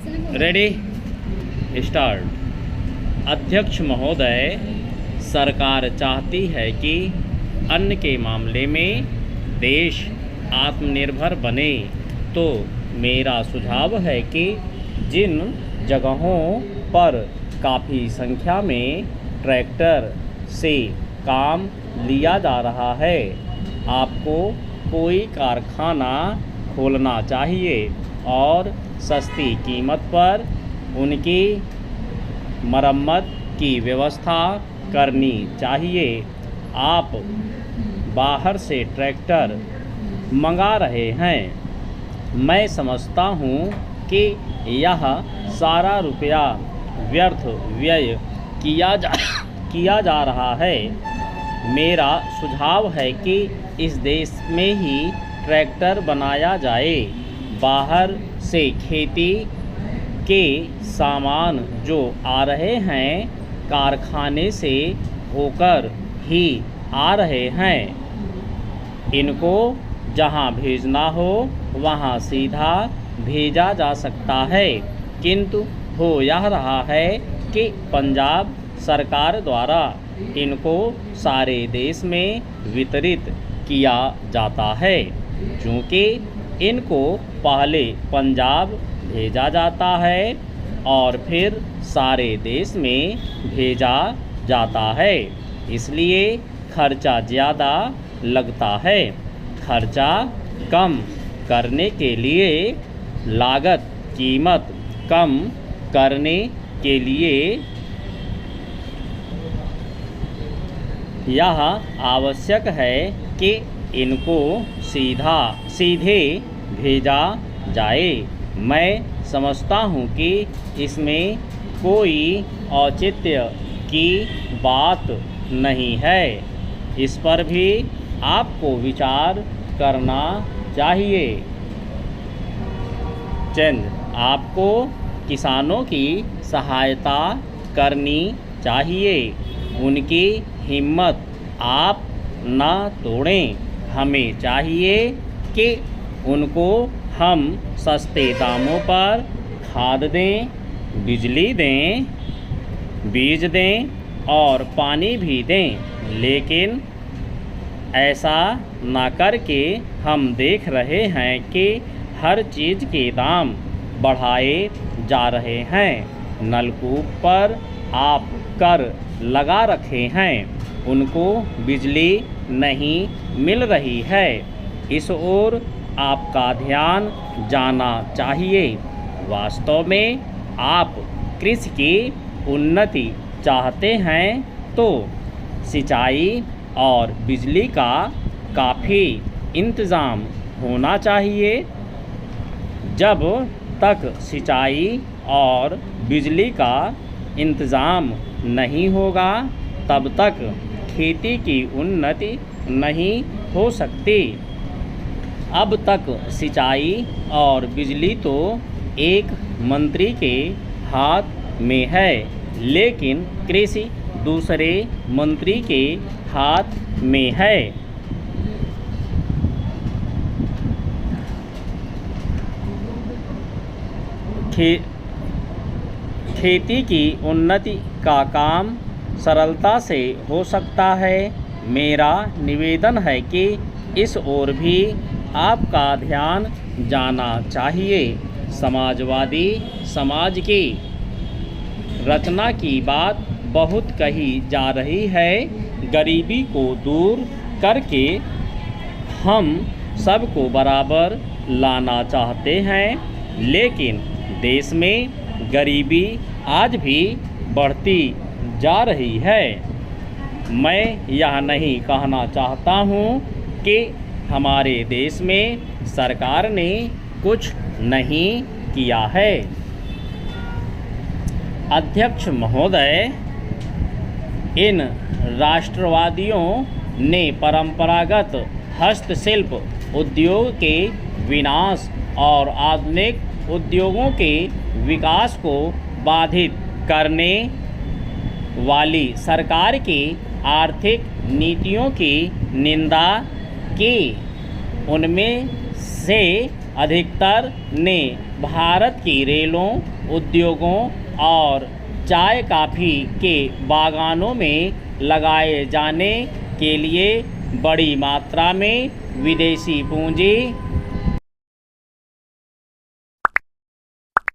Ready start. अध्यक्ष महोदय, सरकार चाहती है कि अन्न के मामले में देश आत्मनिर्भर बने, तो मेरा सुझाव है कि जिन जगहों पर काफ़ी संख्या में ट्रैक्टर से काम लिया जा रहा है, आपको कोई कारखाना खोलना चाहिए और सस्ती कीमत पर उनकी मरम्मत की व्यवस्था करनी चाहिए। आप बाहर से ट्रैक्टर मंगा रहे हैं, मैं समझता हूँ कि यह सारा रुपया व्यर्थ व्यय किया जा रहा है। मेरा सुझाव है कि इस देश में ही ट्रैक्टर बनाया जाए। बाहर से खेती के सामान जो आ रहे हैं, कारखाने से होकर ही आ रहे हैं। इनको जहां भेजना हो वहां सीधा भेजा जा सकता है, किंतु हो यह रहा है कि पंजाब सरकार द्वारा इनको सारे देश में वितरित किया जाता है। चूँकि इनको पहले पंजाब भेजा जाता है और फिर सारे देश में भेजा जाता है, इसलिए खर्चा ज़्यादा लगता है। खर्चा कम करने के लिए, लागत कीमत कम करने के लिए यह आवश्यक है कि इनको सीधे भेजा जाए। मैं समझता हूँ कि इसमें कोई औचित्य की बात नहीं है। इस पर भी आपको विचार करना चाहिए। आपको किसानों की सहायता करनी चाहिए। उनकी हिम्मत आप ना तोड़ें। हमें चाहिए कि उनको हम सस्ते दामों पर खाद दें, बिजली दें, बीज दें और पानी भी दें। लेकिन ऐसा ना करके हम देख रहे हैं कि हर चीज़ के दाम बढ़ाए जा रहे हैं। नलकूप पर आप कर लगा रखे हैं, उनको बिजली नहीं मिल रही है। इस ओर आपका ध्यान जाना चाहिए। वास्तव में आप कृषि की उन्नति चाहते हैं तो सिंचाई और बिजली का काफ़ी इंतज़ाम होना चाहिए। जब तक सिंचाई और बिजली का इंतज़ाम नहीं होगा, तब तक खेती की उन्नति नहीं हो सकती। अब तक सिंचाई और बिजली तो एक मंत्री के हाथ में है, लेकिन कृषि दूसरे मंत्री के हाथ में है। खेती की उन्नति का काम सरलता से हो सकता है। मेरा निवेदन है कि इस ओर भी आपका ध्यान जाना चाहिए। समाजवादी समाज की रचना की बात बहुत कही जा रही है। गरीबी को दूर करके हम सबको बराबर लाना चाहते हैं, लेकिन देश में गरीबी आज भी बढ़ती जा रही है। मैं यह नहीं कहना चाहता हूँ कि हमारे देश में सरकार ने कुछ नहीं किया है। अध्यक्ष महोदय, इन राष्ट्रवादियों ने परंपरागत हस्तशिल्प उद्योग के विनाश और आधुनिक उद्योगों के विकास को बाधित करने वाली सरकार की आर्थिक नीतियों की निंदा की। उनमें से अधिकतर ने भारत की रेलों उद्योगों और चाय कॉफ़ी के बागानों में लगाए जाने के लिए बड़ी मात्रा में विदेशी पूंजी